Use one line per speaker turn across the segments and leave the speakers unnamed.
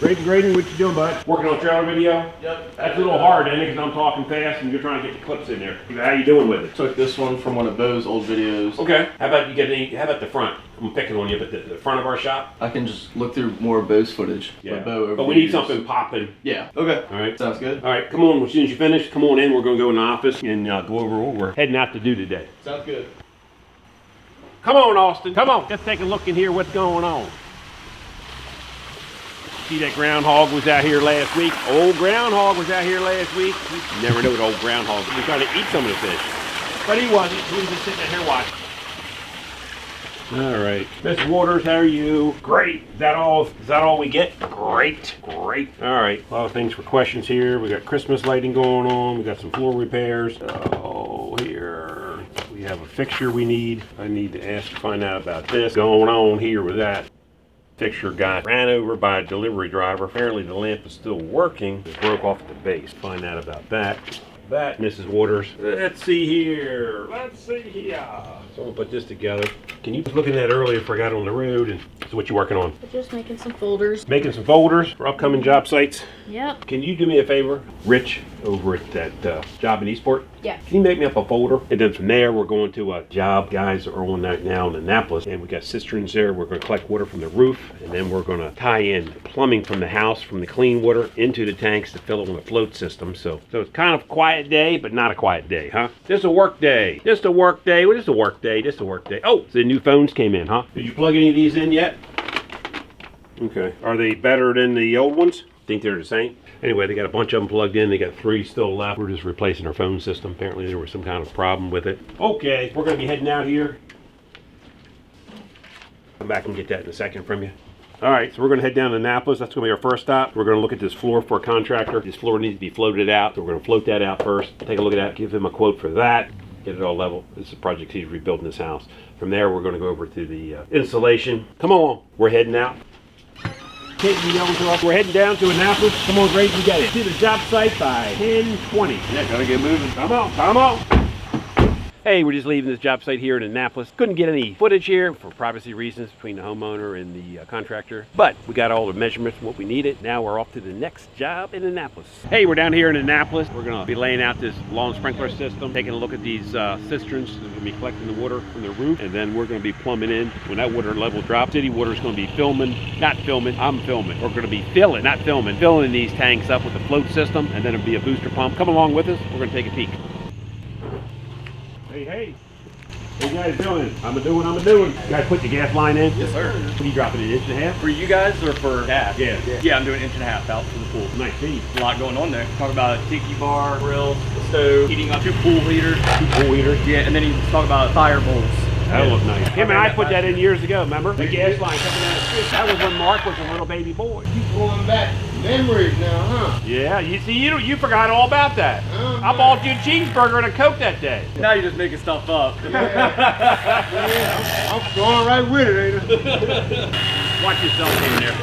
Grading, what you doing, bud? Working on trailer video?
Yep.
That's a little hard, ain't it? Because I'm talking fast and you're trying to get the clips in there. How you doing with it?
Took this one from one of Bo's old videos.
Okay. How about the front? I'm picking on you, but the front of our shop?
I can just look through more of Bo's footage.
Yeah.
Bo
But we need something popping.
Yeah. Okay.
All right.
Sounds good.
All right, come on. As soon as you finish, come on in. We're going to go in the office and go over what we're heading out to do today.
Sounds good.
Come on, Austin. Come on. Let's take a look in here. What's going on? See, that groundhog was out here last week. Old groundhog was out here last week. You never know what old groundhog was. He was trying to eat some of the fish. But he wasn't. He was just sitting there watching. All right. Miss Waters, how are you? Great. Is that all we get? Great. All right. A lot of things for questions here. We got Christmas lighting going on. We got some floor repairs. Oh, here. We have a fixture we need. I need to find out about this going on here with that. Fixture got ran over by a delivery driver. Apparently the lamp is still working. It broke off at the base. Find out about that. Mrs. Waters. Let's see here. Someone put this together. Can you look at that earlier before I got on the road? And so what you working on?
Just making some folders.
Making some folders for upcoming job sites.
Yep.
Can you do me a favor? Rich over at that job in Eastport.
Yeah.
Can you make me up a folder? And then from there, we're going to a job. Guys are on that now in Annapolis. And we got cisterns there. We're going to collect water from the roof. And then we're going to tie in plumbing from the house, from the clean water into the tanks to fill it with a float system. So it's kind of a quiet day, but not a quiet day, huh? Just a work day. Just a work day. Oh, the new phones came in, huh? Did you plug any of these in yet? Okay. Are they better than the old ones? Think they're the same? Anyway, they got a bunch of them plugged in. They got 3 still left. We're just replacing our phone system. Apparently there was some kind of problem with it. Okay, we're going to be heading out here. Come back and get that in a second from you. All right, so we're going to head down to Annapolis. That's going to be our first stop. We're going to look at this floor for a contractor. This floor needs to be floated out, so we're going to float that out first. Take a look at that, give him a quote for that, get it all level. This is a project he's rebuilding his house. From there, we're going to go over to the installation. Come on, we're heading out. We're heading down to Annapolis. Come on, Grace, we got it. To the job site by 10:20.
Yeah, gotta get moving.
Come on. Hey, we're just leaving this job site here in Annapolis. Couldn't get any footage here for privacy reasons between the homeowner and the contractor, but we got all the measurements, what we needed. Now we're off to the next job in Annapolis. Hey, we're down here in Annapolis. We're gonna be laying out this lawn sprinkler system, taking a look at these cisterns. We're gonna be collecting the water from the roof, and then we're gonna be plumbing in. When that water level drops, city water is gonna be I'm filming. We're gonna be filling these tanks up with the float system, and then it'll be a booster pump. Come along with us, we're gonna take a peek. Hey. What you guys doing? I'm doing. You guys put the gas line in?
Yes, sir.
What are you dropping, an inch and a half?
For you guys or for gas?
Yeah.
Yeah, I'm doing 1.5 inches out for the pool.
Nice feed.
A lot going on there. Talk about a tiki bar, grill, a stove, heating up 2 pool heaters.
2 pool heaters.
Yeah, and then you talk about fire bowls.
That'll look nice. Him and I put that in years ago, remember? The gas line coming down the street. That was when Mark was a little baby boy.
Keep going back memories now, huh?
Yeah, you see, you forgot all about that. I bought you a cheeseburger and a Coke that day.
Now you're just making stuff up.
Yeah, I'm going right with it, ain't I?
Watch yourself in there.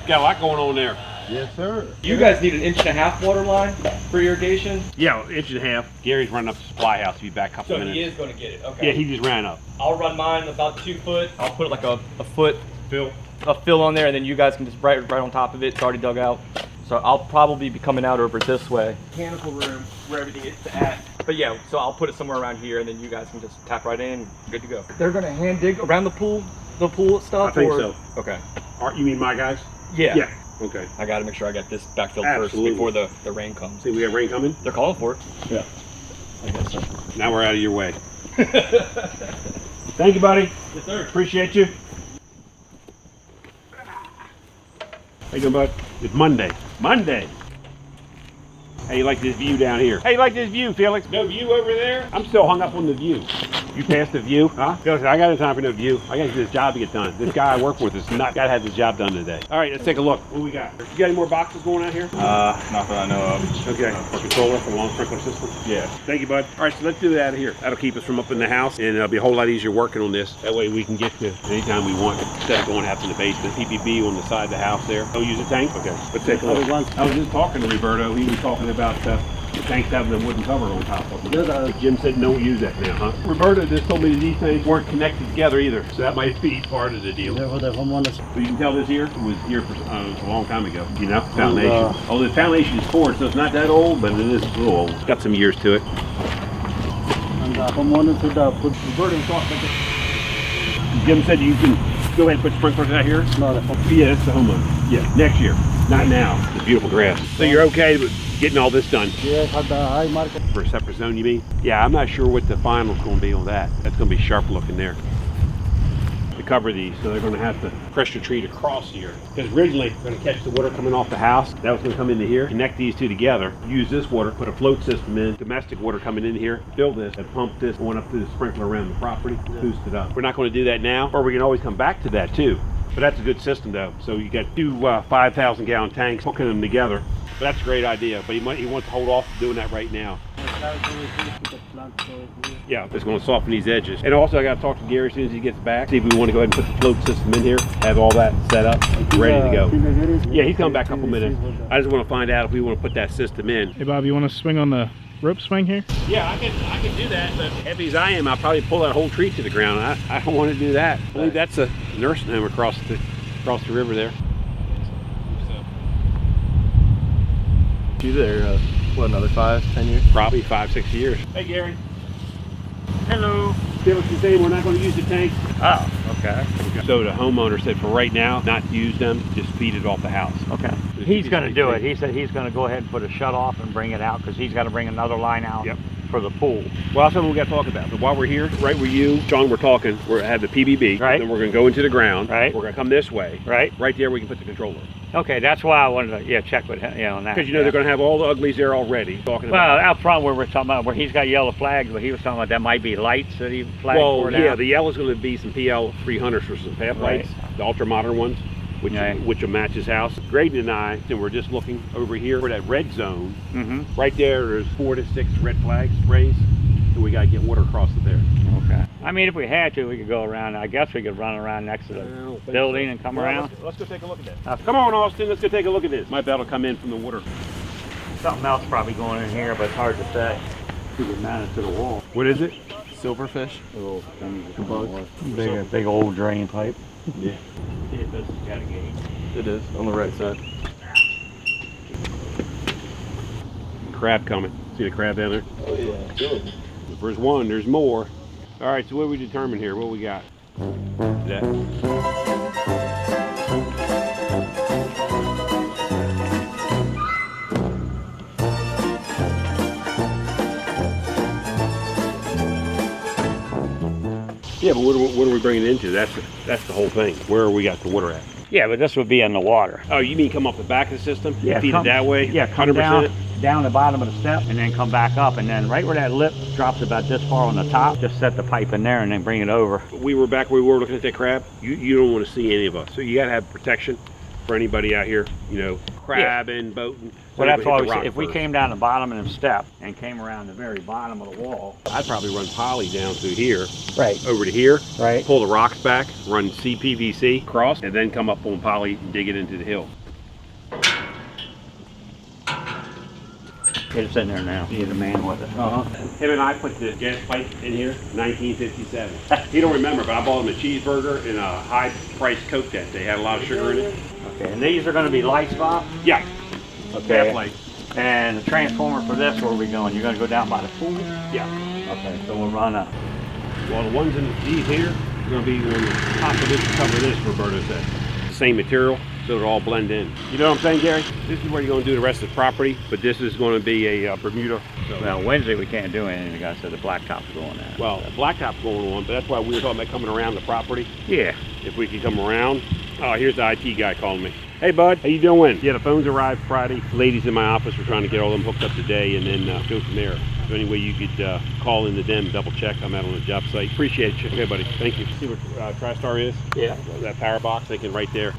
Got a lot going on there.
Yes, sir.
You guys need an 1.5 inch water line for irrigation?
Yeah, 1.5 inches. Gary's running up to the supply house. He'll be back a couple
So
minutes.
he is going to get it, okay.
Yeah, he just ran up.
I'll run mine about 2 foot. I'll put like a foot
Phil.
a fill on there, and then you guys can just right on top of it. It's already dug out. So I'll probably be coming out over this way. Mechanical room where everything is at. But yeah, so I'll put it somewhere around here, and then you guys can just tap right in. Good to go. They're gonna hand dig around the pool stuff.
I think so.
Okay.
You mean my guys?
Yeah.
Yeah. Okay.
I got to make sure I get this backfilled
Absolutely.
first before the rain comes.
See, we have rain coming.
They're calling for it.
Yeah.
I guess so.
Now we're out of your way. Thank you, buddy.
Yes, sir.
Appreciate you. How you doing, bud? It's Monday. How you like this view down here? How you like this view, Felix? No view over there? I'm still hung up on the view. You passed the view? Huh? Felix, I got no time for no view. I got this job to get done. This guy I work with is not gotta have this job done today. All right, let's take a look. What we got? You got any more boxes going out here?
Not that I know of.
Okay. Controller for lawn sprinkler system?
Yeah.
Thank you, bud. All right, so let's do that out of here. That'll keep us from up in the house, and it'll be a whole lot easier working on this. That way we can get to anytime we want, instead of going half in the basement. PPB on the side of the house there. Don't use a tank? Okay. Let's take a look. I was just talking to Roberto. He was talking about tanks have the wooden cover on top of them. Jim said don't use that now, huh? Roberta just told me that these things weren't connected together either, so that might be part of the deal. So you can tell this here was here for a long time ago. You know, foundation. Oh, the foundation is poured, so it's not that old, but it is a little old. Got some years to it.
And the homeowner should put
Roberta thought like it. Jim said you can go ahead and put sprinklers out here. Yeah, that's the homeowner. Yeah, next year, not now. It's beautiful grass. So you're okay with getting all this done?
Yeah, at the high market.
For a separate zone, you mean? Yeah, I'm not sure what the final's going to be on that. That's going to be sharp looking there. To cover these, so they're going to have to pressure treat across here. Because originally, they're going to catch the water coming off the house. That was going to come into here, connect these two together, use this water, put a float system in, domestic water coming in here, fill this, and pump this going up through the sprinkler around the property, boost it up. We're not going to do that now, or we can always come back to that too. But that's a good system though. So you got two 5,000 gallon tanks, hooking them together. But that's a great idea, but he wants to hold off doing that right now. Yeah, it's going to soften these edges. And also I got to talk to Gary as soon as he gets back, see if we want to go ahead and put the float system in here, have all that set up, ready to go. Yeah, he's coming back a couple minutes. I just want to find out if we want to put that system in.
Hey Bob, you want to swing on the rope swing here?
Yeah, I can do that, but heavy as I am, I'll probably pull that whole tree to the ground. I don't want to do that. I believe that's a nursing home across the river there.
You there, what, another 5-10 years?
Probably 5-6 years. Hey Gary.
Hello.
TLC saying we're not going to use the tanks.
Oh, okay.
So the homeowner said for right now, not use them, just feed it off the house.
Okay. He's going to do it. He said he's going to go ahead and put a shut off and bring it out because he's got to bring another line out for the pool.
Well, that's something we got to talk about. But while we're here, right where you, John, we're talking, we're at the PBB.
Right.
Then we're going to go into the ground.
Right.
We're going to come this way.
Right.
Right there we can put the controller.
Okay, that's why I wanted to check with him on that.
Because you know they're going to have all the uglies there already. Talking
Well,
about.
out front where we're talking about, where he's got yellow flags, but he was talking about that might be lights that he flagged
Well,
for it
yeah,
out.
the yellow's going to be some PL 300s for some path
Right.
lights, the ultra modern ones, which will match his house. Graydon and I, and we're just looking over here for that red zone.
Mm-hmm.
Right there, there's 4 to 6 red flags raised, so we got to get water across it there.
Okay. I mean, if we had to, we could go around. I guess we could run around next to the building and come
Well,
around.
Let's go take a look at that. Come on, Austin. Let's go take a look at this. My bet will come in from the water.
Something else probably going in here, but it's hard to say.
We can mount it to the wall.
What is it?
Silverfish.
Big old drain pipe.
Yeah.
It does got a gate.
It is, on the right side.
Crab coming. See the crab down there?
Oh yeah, good.
If there's one, there's more. All right, so what do we determine here? What we got? That. Yeah, but what are we bringing it into? That's the whole thing. Where are we got the water at?
Yeah, but this would be in the water.
Oh, you mean come off the back of the system?
Yeah,
Feed it that way?
Yeah, come
100%?
down the bottom of the step and then come back up, and then right where that lip drops about this far on the top, just set the pipe in there and then bring it over.
We were back where we were looking at that crab. You don't want to see any of us. So you got to have protection for anybody out here, you know, crabbing, boating.
Well, that's why we said, if we
first.
came down the bottom of the step and came around the very bottom of the wall.
I'd probably run poly down through here,
Right.
over to here,
Right.
pull the rocks back, run CPVC across, and then come up on poly and dig it into the hill.
It's in there now. He's a man with it.
Him and I put the gas pipe in here, 1957. He don't remember, but I bought him a cheeseburger and a high-priced Coke that day. Had a lot of sugar in it.
Okay, and these are going to be lights, Bob?
Yeah,
Okay.
half light.
And the transformer for this, where are we going? You're going to go down by the pool?
Yeah.
Okay, so we'll run up.
Well, the ones in these here are going to be on the top of this to cover this, Roberto said. Same material, so it'll all blend in. You know what I'm saying, Gary? This is where you're going to do the rest of the property, but this is going to be a Bermuda. So.
Well, Wednesday we can't do anything. The guy said the blacktop's going there.
Well, the blacktop's going on, but that's why we were talking about coming around the property.
Yeah.
If we can come around. Oh, here's the IT guy calling me. Hey, bud, how you doing? Yeah, the phones arrived Friday. Ladies in my office were trying to get all them hooked up today and then go from there. So any way you could call into them, double check. I'm out on the job site. Appreciate you. Okay, buddy. Thank you. See what TriStar is?
Yeah.
That power box, they can right there.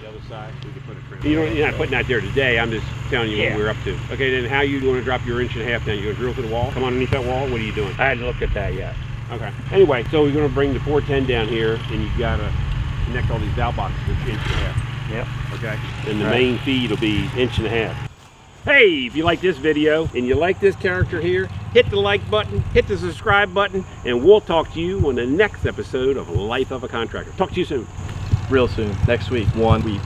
The other side, we can put it. You're not putting that there today. I'm just telling you what we're up to. Okay, then how you going to drop your 1.5 inch down? You going to drill through the wall? Come underneath that wall? What are you doing?
I hadn't looked at that yet.
Okay. Anyway, so we're going to bring the 410 down here, and you got to connect all these valve boxes with 1.5 inches.
Yep.
Okay. And the main feed will be 1.5 inches. Hey, if you like this video and you like this character here, hit the like button, hit the subscribe button, and we'll talk to you on the next episode of Life of a Contractor. Talk to you soon.
Real soon. Next week. 1 week.